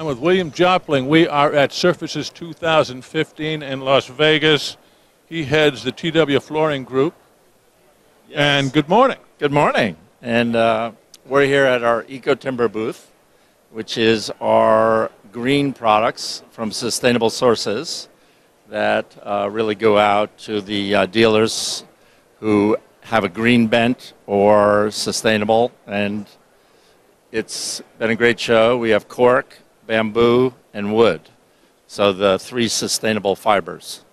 I'm with William Jopling. We are at Surfaces 2015 in Las Vegas. He heads the TW Flooring Group. Yes. And good morning. Good morning. And we're here at our Eco Timber booth, which is our green products from sustainable sources that really go out to the dealers who have a green bent or sustainable. And it's been a great show. We have cork, bamboo, and wood. So the three sustainable fibers.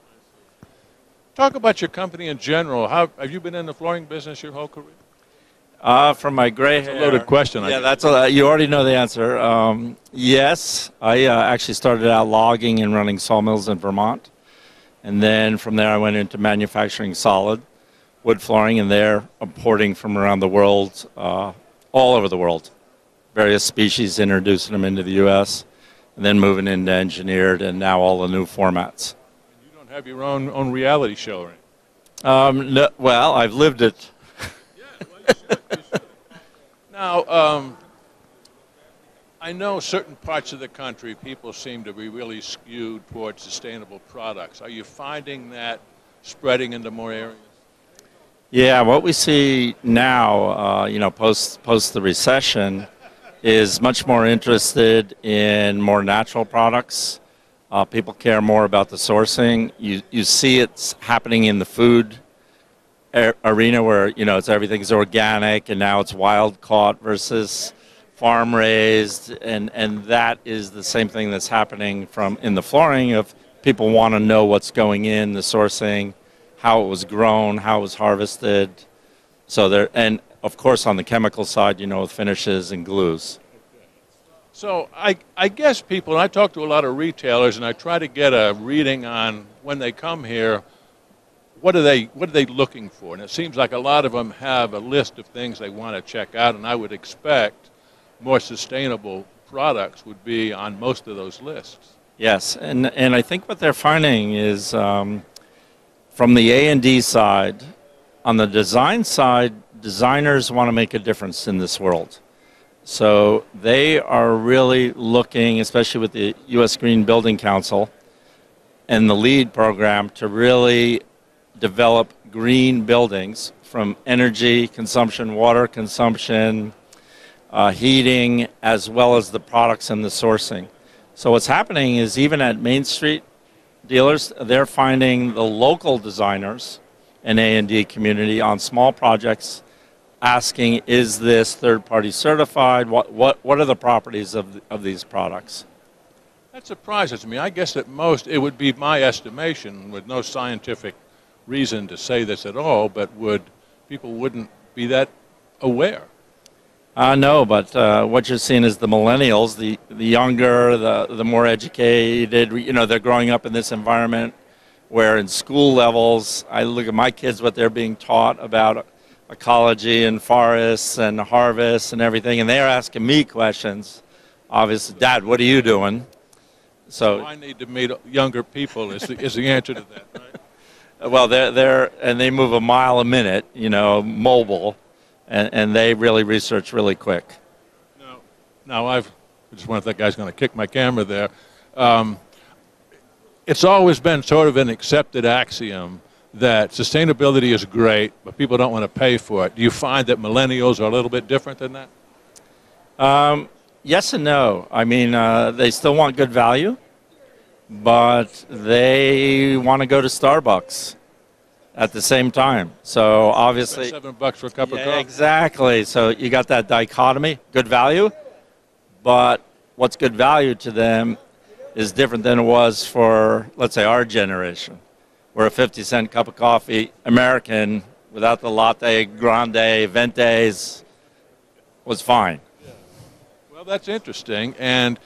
Talk about your company in general. How have you been in the flooring business your whole career? From my gray hair. That's a loaded question. Yeah, you already know the answer. Yes, I actually started out logging and running sawmills in Vermont. And then from there I went into manufacturing solid wood flooring, and they're importing from around the world, all over the world. Various species, introducing them into the U.S., and then moving into engineered, and now all the new formats. And you don't have your own reality show, right? No, well, I've lived it. Yeah, well, you should. You should. Now, I know certain parts of the country, people seem to be really skewed towards sustainable products. Are you finding that spreading into more areas? Yeah, what we see now, post the recession, is much more interested in more natural products. People care more about the sourcing. You see it's happening in the food arena where, everything's organic and now it's wild caught versus farm raised. And that is the same thing that's happening in the flooring of people want to know what's going in, the sourcing, how it was grown, how it was harvested. So and of course on the chemical side, with finishes and glues. So I guess people, and I talk to a lot of retailers, and I try to get a reading on when they come here, what are they looking for? And it seems like a lot of them have a list of things they want to check out, and I would expect more sustainable products would be on most of those lists. Yes, and I think what they're finding is from the A&D side, on the design side, designers want to make a difference in this world. So they are really looking, especially with the U.S. Green Building Council and the LEED program, to really develop green buildings from energy consumption, water consumption, heating, as well as the products and the sourcing. So what's happening is even at Main Street dealers, they're finding the local designers and A&D community on small projects asking, is this third-party certified? What are the properties of these products? That surprises me. I guess at most it would be my estimation, with no scientific reason to say this at all, but people wouldn't be that aware. No, but what you're seeing is the millennials, the younger, the more educated. They're growing up in this environment where in school levels, I look at my kids, what they're being taught about ecology and forests and harvests and everything, and they're asking me questions. Obviously, Dad, what are you doing? So I need to meet younger people is the answer to that, right? Well, they move a mile a minute, mobile, and they really research really quick. Now I just wonder if that guy's going to kick my camera there. It's always been sort of an accepted axiom that sustainability is great, but people don't want to pay for it. Do you find that millennials are a little bit different than that? Yes and no. I mean, they still want good value, but they want to go to Starbucks at the same time. So obviously, $7 for a cup of coffee. Exactly. So you got that dichotomy: good value, but what's good value to them is different than it was for, let's say, our generation, where a 50-cent cup of coffee, American, without the latte, grande, ventes, was fine. Yeah. Well, that's interesting. And,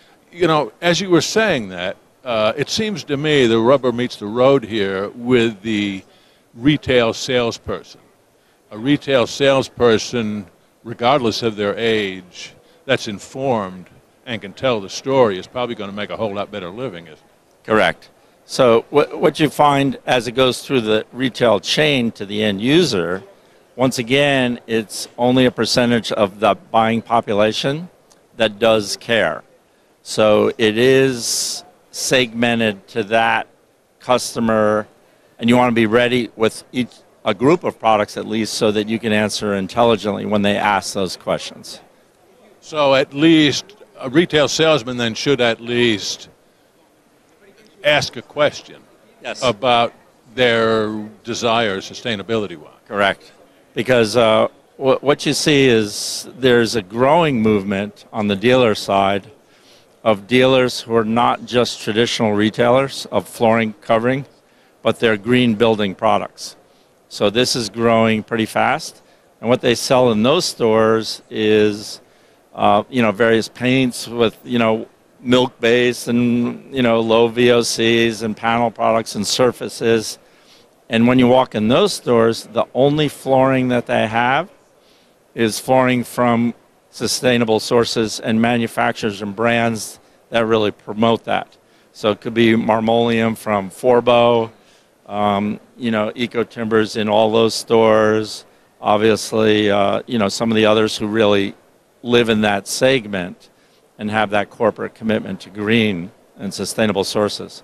as you were saying that, it seems to me the rubber meets the road here with the retail salesperson. A retail salesperson, regardless of their age, that's informed and can tell the story is probably going to make a whole lot better living, isn't it? Correct. So what you find as it goes through the retail chain to the end user, once again, it's only a percentage of the buying population that does care. So it is segmented to that customer, and you want to be ready with a group of products at least so that you can answer intelligently when they ask those questions. So at least a retail salesman then should at least ask a question about their desire sustainability-wise. Correct. Because what you see is there's a growing movement on the dealer side of dealers who are not just traditional retailers of flooring covering, but they're green building products. So this is growing pretty fast. And what they sell in those stores is, various paints with, milk base and, low VOCs and panel products and surfaces. And when you walk in those stores, the only flooring that they have is flooring from sustainable sources and manufacturers and brands that really promote that. So it could be Marmoleum from Forbo, Eco Timbers in all those stores. Obviously, some of the others who really live in that segment and have that corporate commitment to green and sustainable sources.